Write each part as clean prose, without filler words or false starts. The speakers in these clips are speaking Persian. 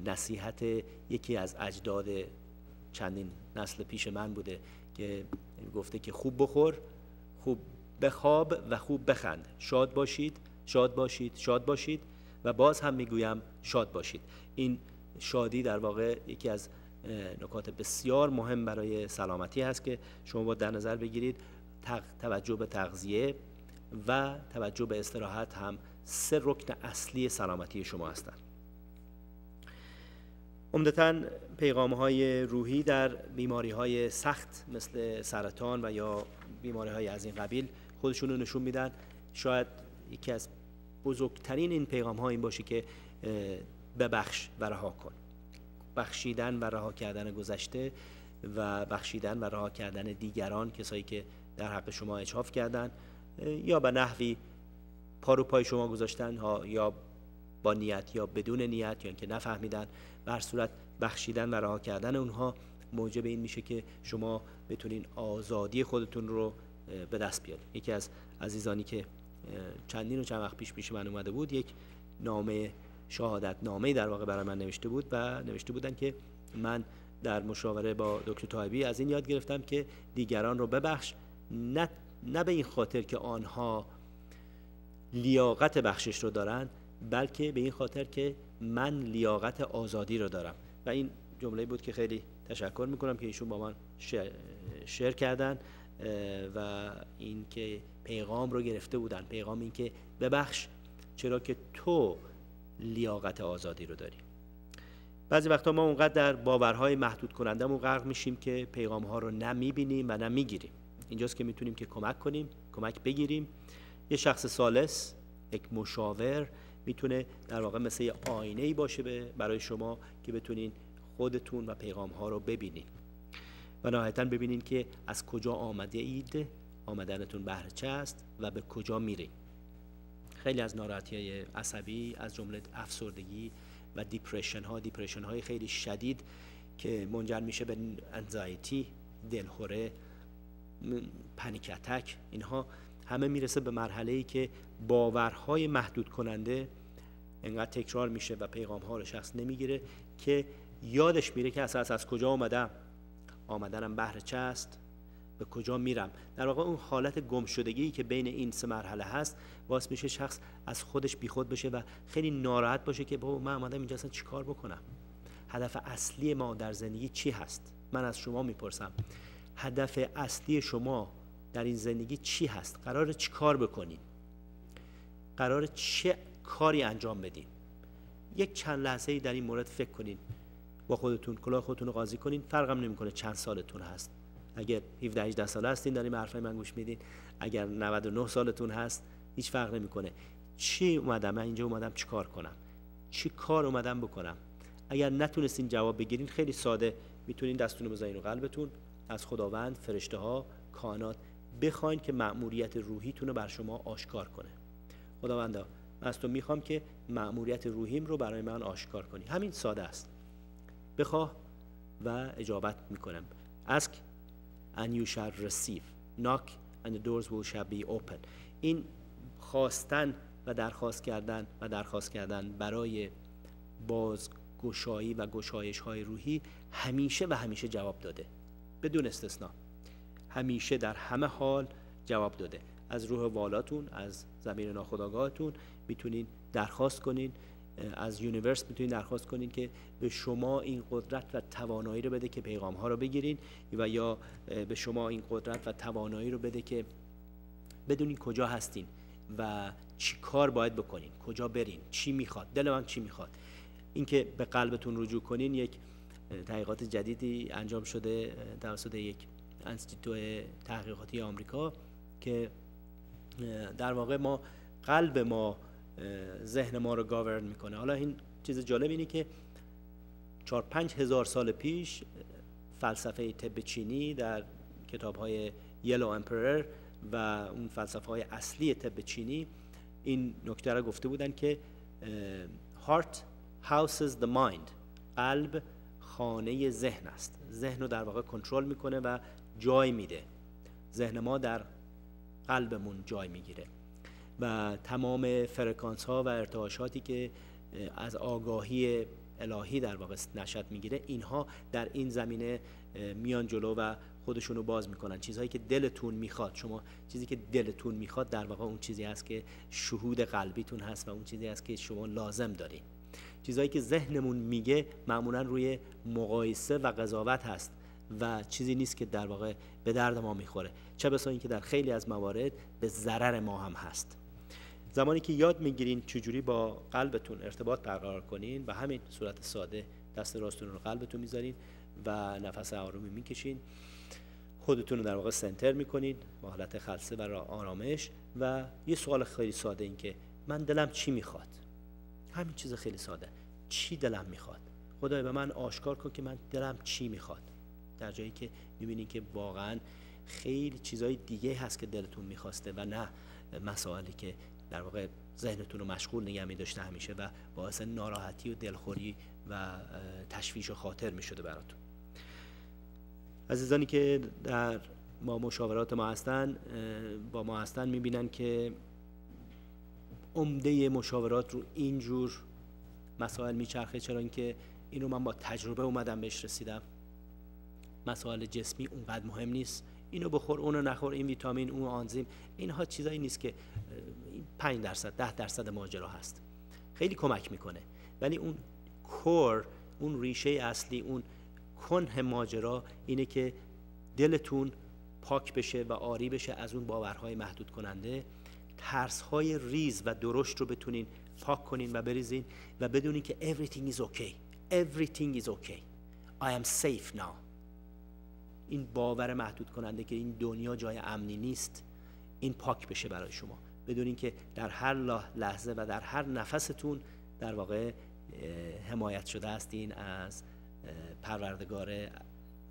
نصیحت یکی از اجداد چندین نسل پیش من بوده که گفته که خوب بخور، خوب بخواب و خوب بخند، شاد باشید، شاد باشید، شاد باشید و باز هم میگویم شاد باشید. این شادی در واقع یکی از نکات بسیار مهم برای سلامتی هست که شما باید در نظر بگیرید. توجه به تغذیه و توجه به استراحت هم 3 رکن اصلی سلامتی شما هستند. عمدتاً پیغام‌های روحی در بیماری‌های سخت مثل سرطان و یا بیماری‌های از این قبیل خودشون رو نشون میدن. شاید یکی از بزرگترین این پیغام‌ها این باشه که ببخش و رها کن. بخشیدن و رها کردن گذشته و بخشیدن و رها کردن دیگران، کسایی که در حق شما اجحاف کردن یا به نحوی پارو پای شما گذاشتن ها، یا با نیت یا بدون نیت یا اینکه نفهمیدن. به هر صورت بخشیدن و رها کردن اونها موجب این میشه که شما بتونین آزادی خودتون رو به دست بیارید. یکی از عزیزانی که چند وقت پیش من اومده بود، یک نامه شهادت نامه در واقع برای من نوشته بود و نوشته بودن که من در مشاوره با دکتر طایبی از این یاد گرفتم که دیگران رو ببخش، نه به این خاطر که آنها لیاقت بخشش رو دارن، بلکه به این خاطر که من لیاقت آزادی رو دارم. و این جمله بود که خیلی تشکر میکنم که ایشون با من شیر کردن و این که پیغام رو گرفته بودن، پیغام این که ببخش چرا که تو لیاقت آزادی رو داری. بعضی وقتا ما اونقدر در باورهای محدود کنندمون غرق میشیم که پیغام‌ها رو نه می‌بینیم و نه می‌گیریم. اینجاست که میتونیم که کمک کنیم، کمک بگیریم. یه شخص ثالث، یک مشاور میتونه در واقع مثل یه آینه‌ای باشه برای شما که بتونین خودتون و پیغام‌ها رو ببینین و نهایتاً ببینین که از کجا آمده اید، آمدنتون بهر چه است و به کجا میرین. خیلی از ناراحتی‌های عصبی از جمله افسردگی و دیپرشن های خیلی شدید که منجر میشه به انزایتی، دلخوره، پنیک اتک، اینها همه میرسه به مرحله‌ای که باورهای محدود کننده انقدر تکرار میشه و پیغام‌ها رو شخص نمیگیره که یادش میره که از کجا آمدم، آمدنم بهر چه است، به کجا میرم. در واقع اون حالت گمشدگی که بین این 3 مرحله هست باعث میشه شخص از خودش بیخود بشه و خیلی ناراحت باشه که بابا من اومدم اینجا اصلا چیکار بکنم؟ هدف اصلی ما در زندگی چی هست؟ من از شما میپرسم هدف اصلی شما در این زندگی چی هست؟ قراره چی کار بکنین؟ قراره چه کاری انجام بدین؟ یک چند لحظه‌ای در این مورد فکر کنین، با خودتون کلاه خودتون رو قاضی کنین. فرقم نمیکنه چند سالتون هست. اگر 17-18 ساله هستین دارین حرفای من گوش میدین، اگر 99 سالتون هست هیچ فرق نمیکنه. چی اومدم من اینجا اومدم چی کار کنم؟ چی کار اومدم بکنم؟ اگر نتونستین جواب بگیرین خیلی ساده میتونین دستتون رو بزنین رو قلبتون، از خداوند، فرشته ها، کائنات بخواین که مأموریت روحیتون رو بر شما آشکار کنه. خداوندا من از تو میخوام که مأموریت روحیم رو برای من آشکار کنی. همین ساده است. بخواه و اجابت میکنم. Ask and you shall receive. Knock and the doors shall be open. این خواستن و درخواست کردن برای بازگشایی و گشایش های روحی همیشه و همیشه جواب داده، بدون استثنا. همیشه در همه حال جواب داده. از روح والاتون، از ضمیر ناخودآگاهتون میتونین درخواست کنین، از یونیورس میتونین درخواست کنین که به شما این قدرت و توانایی رو بده که پیغام ها رو بگیرین و یا به شما این قدرت و توانایی رو بده که بدونین کجا هستین و چی کار باید بکنین، کجا برین، چی میخواد، دل من چی میخواد. اینکه به قلبتون رجوع کنین یک تحقیقات جدیدی انجام شده توسط یک انستیتوی تحقیقاتی آمریکا که در واقع قلب ما ذهن ما رو گاورن میکنه. حالا این چیز جالب اینه که 4-5 هزار سال پیش فلسفه طب چینی در کتاب‌های یلو امپرر و اون فلسفه‌های اصلی طب چینی این نکته را گفته بودن که heart houses the mind، قلب خانه ذهن است، ذهن رو در واقع کنترل میکنه و جای میده. ذهن ما در قلبمون جای میگیره و تمام فرکانس ها و ارتعاشاتی که از آگاهی الهی در واقع نشأت میگیره، اینها در این زمینه میان جلو و خودشونو باز میکنن. چیزهایی که دلتون میخواد، شما چیزی که دلتون میخواد در واقع اون چیزی هست که شهود قلبیتون هست و اون چیزی هست که شما لازم دارین. چیزهایی که ذهنمون میگه معمولا روی مقایسه و قضاوت هست و چیزی نیست که در واقع به درد ما میخوره، چه بسا اینکه در خیلی از موارد به ضرر ما هم هست. زمانی که یاد میگیرین چجوری با قلبتون ارتباط برقرار کنین، به همین صورت ساده دست راستتون رو قلبتون میذارین و نفس آرومی میکشین، خودتون رو در واقع سنتر میکنین با حالت خلسه و آرامش و یه سوال خیلی ساده، این که من دلم چی میخواد؟ همین چیز خیلی ساده، چی دلم میخواد؟ خدای به من آشکار کن که من دلم چی میخواد. در جایی که میبینین که واقعا خیلی چیزای دیگه هست که دلتون میخواسته و نه مسائلی که در واقع ذهنتون رو مشغول نگه می‌داشته همیشه و باعث ناراحتی و دلخوری و تشویش و خاطر می‌شده براتون. عزیزانی که در مشاورات ما هستن، با ما هستن، می‌بینن که عمده مشاورات رو اینجور مسائل میچرخه. چرا اینکه اینو من با تجربه اومدم بهش رسیدم. مسائل جسمی اونقدر مهم نیست، اینو بخور اونو نخور، این ویتامین اون آنزیم، اینها چیزایی نیست که 5% 10% ماجرا هست. خیلی کمک میکنه، ولی اون کور، اون ریشه اصلی، اون کنه ماجرا اینه که دلتون پاک بشه و آری بشه از اون باورهای محدود کننده. ترس‌های ریز و درشت رو بتونین پاک کنین و بریزین و بدونین که everything is okay. Everything is okay. I am safe now. این باور محدود کننده که این دنیا جای امنی نیست، این پاک بشه برای شما. بدونین که در هر لحظه و در هر نفستون در واقع حمایت شده هستین از پروردگار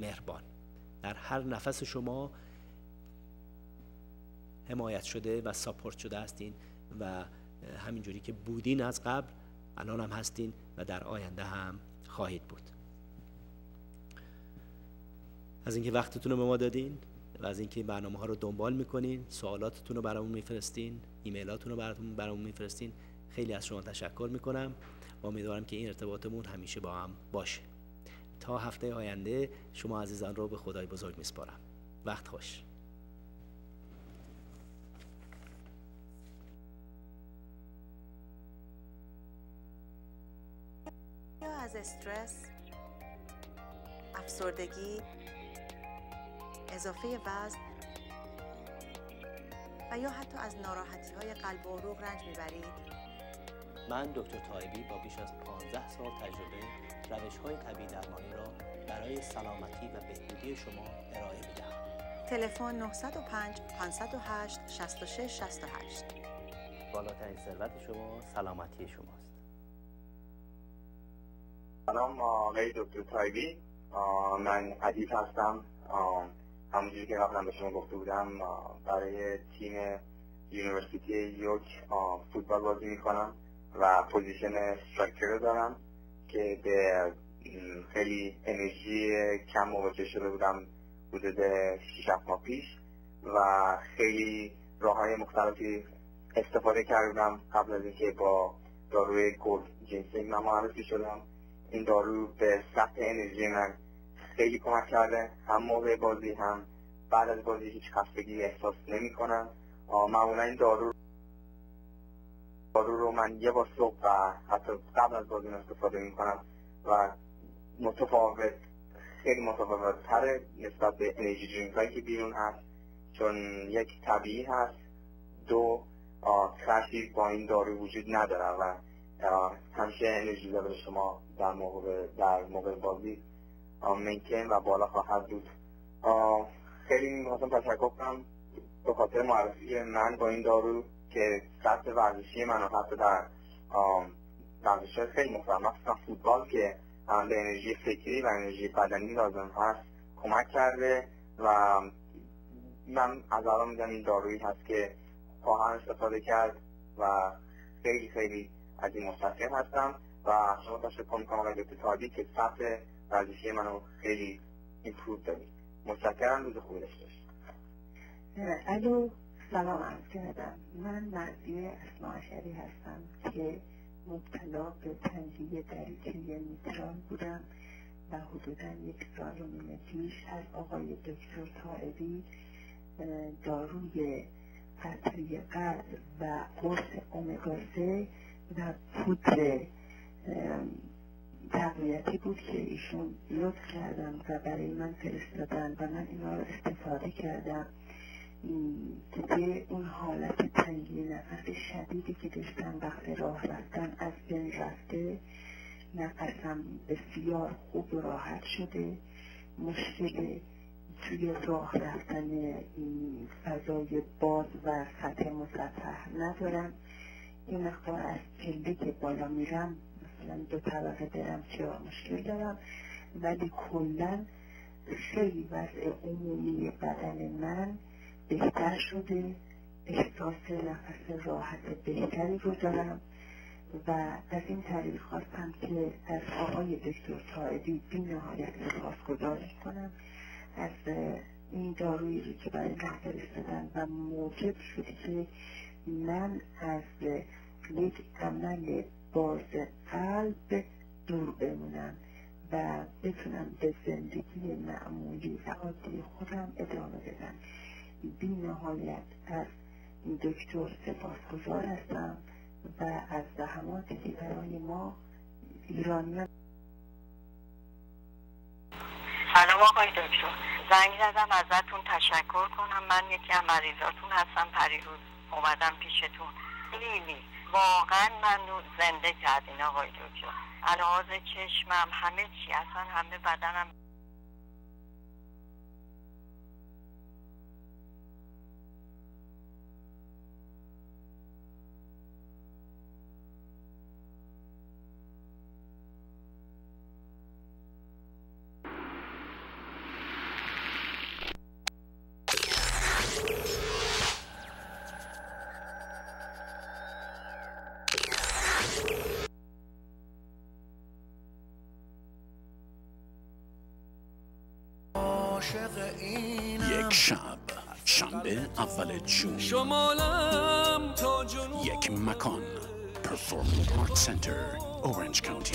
مهربان. در هر نفس شما حمایت شده و ساپورت شده هستین و همینجوری که بودین از قبل الان هم هستین و در آینده هم خواهید بود. از اینکه وقتتون رو به ما دادین و از اینکه برنامه ها رو دنبال میکنین، سوالاتتون رو برامون میفرستین، ایمیلاتون رو برامون میفرستین، خیلی از شما تشکر میکنم و امیدوارم که این ارتباطمون همیشه با هم باشه. تا هفته آینده شما عزیزان رو به خدای بزرگ میسپارم. وقت خوش. یا از استرس، افسردگی، اضافه وزن و یا حتی از ناراحتی‌های قلب و عروق رنج میبرید؟ من دکتر طایبی با بیش از 15 سال تجربه روش‌های طبیعی درمانی را برای سلامتی و بهبودی شما ارائه می‌دهم. تلفن 905 508 66 68. بالاترین ثروت شما سلامتی شماست. سلام آقای دکتر طایبی، من عدیب هستم. همونجوری که قبلا به شما گفته بودم برای تیم یونیورسیتی یورک فوتبال بازی میکنم و پوزیشن استرایکر رو دارم که به خیلی انرژی کم مواجه شده بودم حدود 6-7 ماه پیش و خیلی راههای مختلفی استفاده کردم قبل از اینکه با داروی گولد جینسینگ من معرفی شدم. این دارو به سطح انرژی من خیلی کمک کرده، هم موقع بازی هم بعد از بازی هیچ خستگی احساس نمی کنم. معمولا این دارو رو من یه بار صبح و حتی قبل از بازی استفاده می کنم و خیلی متفاوت تره نسبت به انرژی درینک هایی که بیرون هست، چون یک طبیعی هست، دو خرشی با این دارو وجود نداره و همیشه انرژی لول شما در موقع بازی مینتین و بالا خواهد بود. خیلی می‌خواستم تشکر کنم به خاطر معرفی من با این دارو که سطح ورزشی من حتی در ورزش‌های خیلی مختلف مثلا فوتبال که به انرژی فکری و انرژی بدنی لازم هست کمک کرده و من از الان میگم این دارویی هست که خواهم استفاده کرد و خیلی خیلی از این متشکر هستم و شما تشکر میکنم آقای دکتر طایبی که سطح ورزشی منو خیلی ایمپروو دادید. متشکرم، روز خوبی داشته باشید. الو، سلام عرض کردم. من مرضیه اسماعیلی هستم که مبتلا به تنگی دریچه میترال بودم و حدوداً 1 سال و نیم پیش از آقای دکتر طائبی داروی قطره قلب و قرص امگا 3 و پودر تقویتی بود که ایشون لطف کردن و برای من فرستادن و من اینا رو استفاده کردم. دیگه اون حالت تنگی نفس شدیدی که داشتم وقت راه رفتن از بین رفته، نفسم بسیار خوب و راحت شده، مشکل توی راه رفتن این فضای باز و سطح مسطح ندارم. این مقدار از پله که بالا میرم مثلا 2 طبقه برم که مشکل دارم، ولی کلا خیلی وضع عمومی بدن من بهتر شده، احساس نفس راحت بهتری رو دارم و از این طریق خواستم که از آقای دکتر طائبی بی‌نهایت سپاسگزاری کنم از این دارویی رو که برای من فرستادن و موجب شد که من از یک عمل باز قلب دور بمونم و بتونم به زندگی معمولی و عادی خودم ادامه بدم. بی نهایت از دکتر سپاسگزار هستم و از زحماتی که برای ما ایرانیان. سلام آقای دکتر، زنگ زدم ازتون تشکر کنم. من یکی از مریضاتون هستم، پریروز اومدم پیشتون. خیلی واقعا من زنده کردین آقای دکتر. علاوه چشمم، همه چی، اصلا همه بدنم. یک شب، شنبه اول جون، یک مکان، پرفورمینگ آرت سنتر، اورنج کانتی.